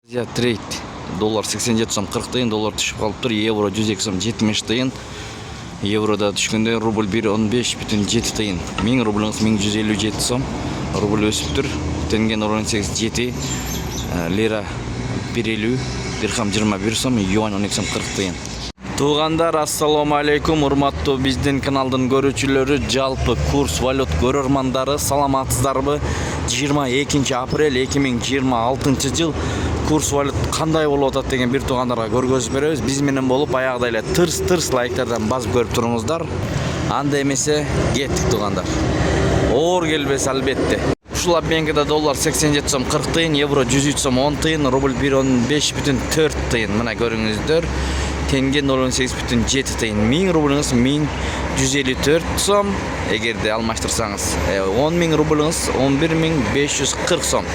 Трейд доллар 87 сом 40 тыйын, доллар түшүп калыптыр. Евро 102 сом 70 тыйын. Еврода түшкөндө рубль 1.15,7 тыйын. 1000 рубльңыз 1157 сом. Рубль өсүптүр. Тенген 18,7, лира 1.50, дирхам 21 сом, юань 12 сом 40 тыйын. Туугандар, ассаламу алейкум, урматтуу биздин каналдын көрүүчүлөрү, жалпы курс валют көрөрмандары, саламатсыздарбы? 22 апрель 2026 жыл курс валют кандай болуп атат деген бир туугандарга көргөзүп беребиз. Биз менен болуп аягында эле тырс лайктардан басып көрүп туруңуздар. Анда эмесе кеттик туугандар. Оор келбес албетте. Ушул обменгеде доллар 87 сом 40 тыйын, евро 103 сом 10 тыйын, рубль 1.15,4 тыйын. Мына көрүңүздөр. Тенге 0.18,7 тыйын. 1000 рубльңыз 1154 сом. Эгерде алмаштырсаңыз, 10.000 рубльңыз 11.540 сом.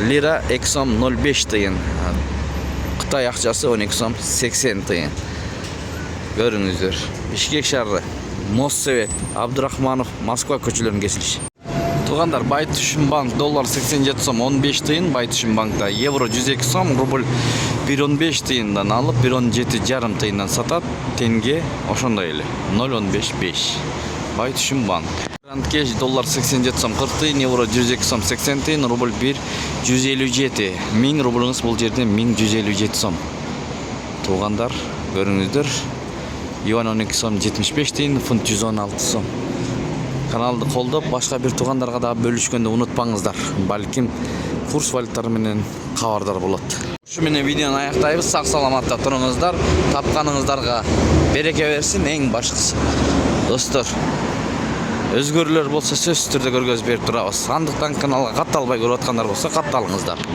Лира 2 сом 05 тыйын. Кытай акчасы 12 сом 80 тыйын. Көрүңүздөр. Бишкек шаары, Моссовет, Абдурахманов, Москва көчөлөрүнүн кесилиши. Туугандар, Байтүшүнбанк доллар 87 сом 15 тыйын, Байтүшүнбанкта евро 102 сом, рубль 1.15 тыйындан алып 1.17,5 тыйындан сатат, тенге ошондой эле 0.155. Байтүшүнбанк. Кеш доллар 87 сом 40 тыйын, евро 102 сом 80 тыйын, рубль 1.157. 1000 рубльңыз бул жерде 1157 сом. Туугандар, көрүңүздөр. Юань 12 сом 75 тыйын, фунт 116 сом. Каналды колдоп, башка бир туугандарга да бөлүшкөндө унутпаңыздар. Балким курс валюттары менен кабардар болот. Ушу менен видеону аяктайбыз. Сак саламатта туруңуздар. Тапканыңыздарга береке берсин, эң башкысы. Достор, өзгөрүүлөр болсо сөзсүз түрдө көргөзүп берип турабыз. Андыктан каналга катталбай көрүп аткандар болсо катталыңыздар.